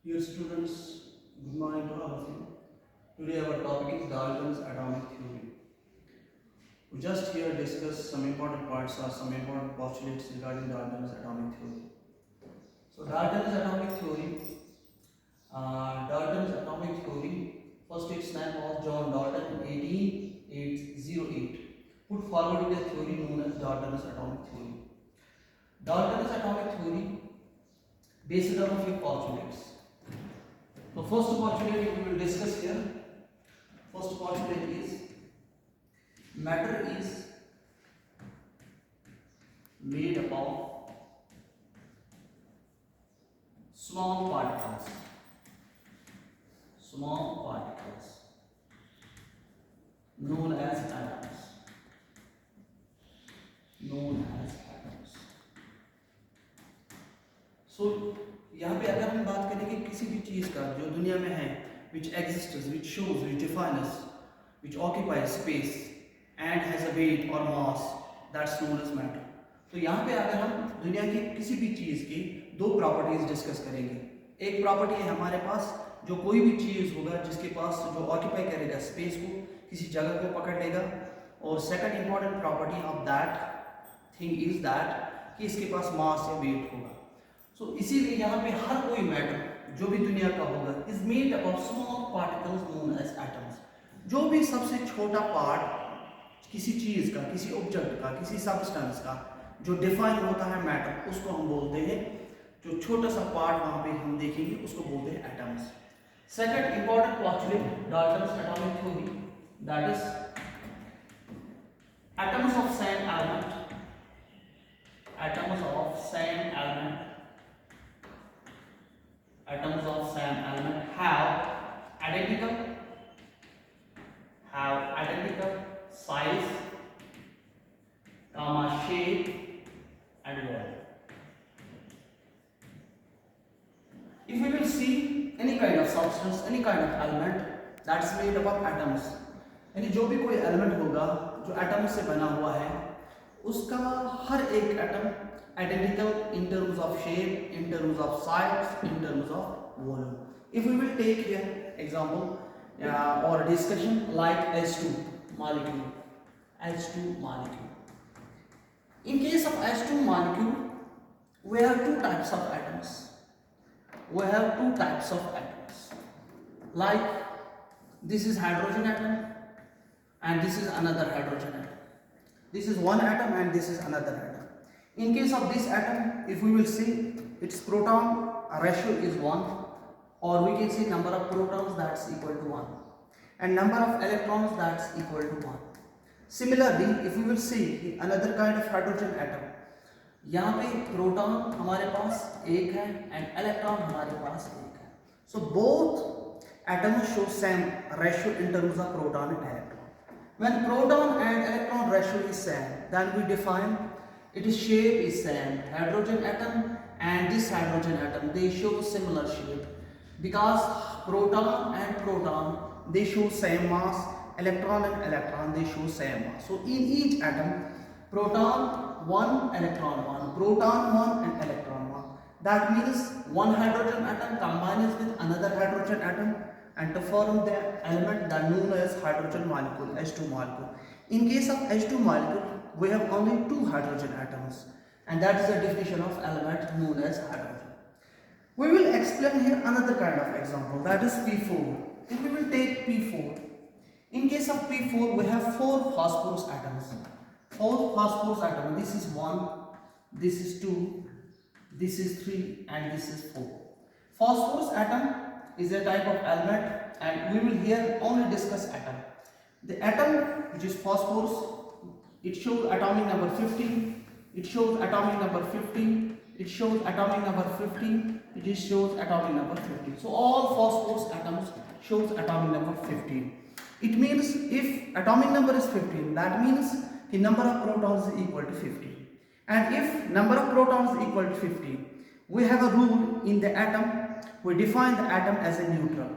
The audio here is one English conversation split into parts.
Dear students, good morning to all of you. Today our topic is Dalton's atomic theory. We just here discuss some important points or some important postulates regarding Dalton's atomic theory. So Dalton's atomic theory, first its name was John Dalton in 1808, put forward a theory known as Dalton's atomic theory. Dalton's atomic theory based on a few postulates. So first postulate we will discuss here. First postulate is matter is made up of small particles. Small particles known as atoms. Known as atoms. So यहाँ पे अगर हम बात करें कि किसी भी चीज़ का जो दुनिया में है which exists, which shows, which defines, which occupies space and has a weight or mass, that's known as matter. तो यहाँ पे अगर हम दुनिया की किसी भी चीज़ की दो प्रॉपर्टीज डिस्कस करेंगे. एक प्रॉपर्टी है हमारे पास जो कोई भी चीज़ होगा जिसके पास जो ऑक्यूपाई करेगा स्पेस को, किसी जगह को पकड़ लेगा. और second important property of that thing is that कि इसके पास मास या वेट होगा. सो इसीलिए यहाँ पे हर कोई मैटर जो भी दुनिया का होगा is made up of small particles known as atoms. जो भी सबसे छोटा पार्ट किसी चीज़ का, किसी ऑब्जेक्ट का, किसी सब्सटेंस का जो डिफाइन होता है मैटर, उसको हम बोलते हैं, जो छोटा सा पार्ट वहाँ पे हम देखेंगे उसको बोलते हैं atoms. Second important postulate Dalton's atomic theory, that is atoms of same element. Atoms of same element. Atoms of same element have identical size, shape and volume. If we will see any kind of substance, any kind of element that's made up of atoms, यानी जो भी कोई element होगा जो atom से बना हुआ है उसका हर एक atom identical in terms of shape, in terms of size, in terms of volume. If we will take here example और discussion like H2 molecule. H2 molecule. In case of H2 molecule, we have two types of atoms. Like this is hydrogen atom and this is another hydrogen atom. This is one atom and this is another atom. In case of this atom, if we will see its proton ratio is 1, or we can say number of protons that's equal to 1 and number of electrons that's equal to 1. Similarly, if we will see another kind of hydrogen atom, यहाँ पे proton हमारे पास एक है and electron हमारे पास एक है. So both atoms show same ratio in terms of proton and electron. When proton and electron ratio is same, then we define its shape is same. Hydrogen atom and this hydrogen atom, they show similar shape because proton and proton they show same mass, electron and electron they show same mass. So in each atom, proton 1, electron 1, proton 1 and electron 1. That means one hydrogen atom combines with another hydrogen atom and to form the element that known as hydrogen molecule, H2 molecule. In case of H2 molecule, we have only two hydrogen atoms, and that is the definition of element known as hydrogen. We will explain here another kind of example, that is P4. If we will take P4, in case of P4, we have four phosphorus atoms. This is 1, this is 2, this is 3 and this is 4. Phosphorus atom is a type of element and we will here only discuss atom. The atom which is phosphorus, it shows atomic number 15, it shows atomic number 15, it shows atomic number 15, it shows atomic number 15. So all phosphorus atoms shows atomic number 15. It means if atomic number is 15, that means the number of protons is equal to 50. And if number of protons is equal to 50, we have a rule in the atom. We define the atom as a neutral.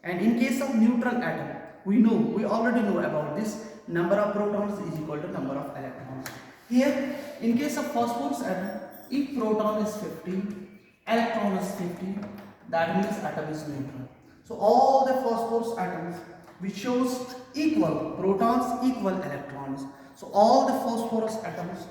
And in case of neutral atom, we already know about this. Number of protons is equal to number of electrons. Here, in case of phosphorus atom, if proton is 50, electron is 50, that means atom is neutral. So all the phosphorus atoms which shows equal protons, equal electrons. So all the phosphorus atoms,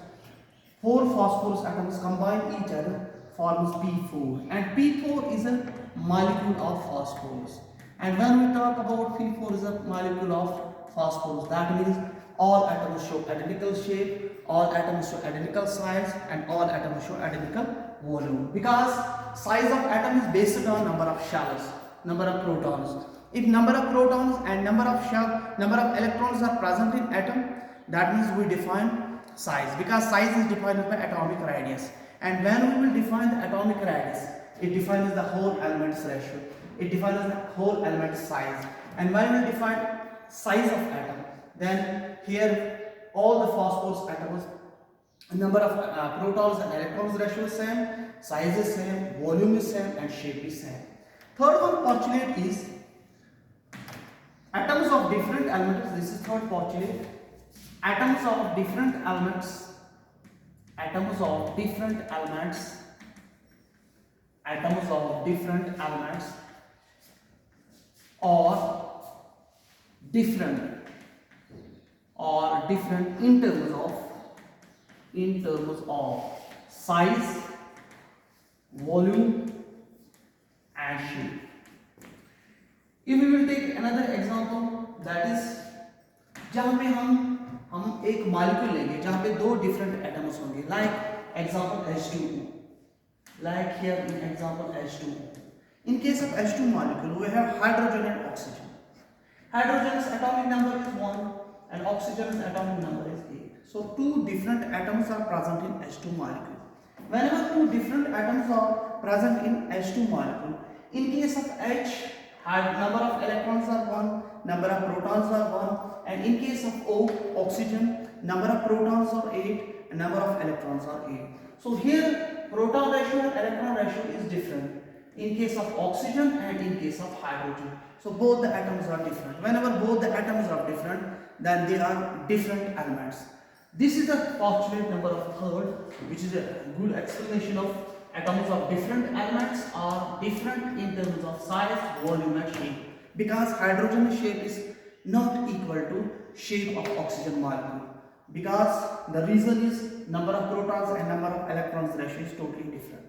4 phosphorus atoms combine each other forms P4, and P4 is a molecule of phosphorus. And when we talk about P4 is a molecule of phosphorus, that means all atoms show identical shape, all atoms show identical size, and all atoms show identical volume, because size of atom is based on number of shells, number of protons. If number of protons and number of electrons are present in atom, that means we define size, because size is defined by atomic radius. And when we will define the atomic radius, it defines the whole element's ratio, it defines the whole element size. And when we will define size of atom, then here all the phosphorus atoms, number of protons and electrons ratio is same, size is same, volume is same, and shape is same. Third one postulate is atoms of different elements. This is third postulate. Atoms of different elements, atoms of different elements, atoms of different elements or different in terms of size, volume and shape. If we will take another example, that is जहाँ पे हम एक molecule लेंगे जहाँ पे 2 different atoms होंगे, like example H2O, like here in example H2O. In case of H2 molecule, we have hydrogen and oxygen. Hydrogen's atomic number is 1 and oxygen's atomic number is 8. So 2 different atoms are present in H2 molecule. Whenever 2 different atoms are present in H2 molecule, in case of H, number of electrons are 1, number of protons are 1, and in case of O, oxygen, number of protons are 8 and number of electrons are 8. So here proton ratio and electron ratio is different in case of oxygen and in case of hydrogen. So both the atoms are different. Whenever both the atoms are different, then they are different elements. This is the postulate number of third, which is a good explanation of atoms of different elements are different in terms of size, volume and shape, because hydrogen shape is not equal to shape of oxygen molecule, because the reason is number of protons and number of electrons ratio is totally different.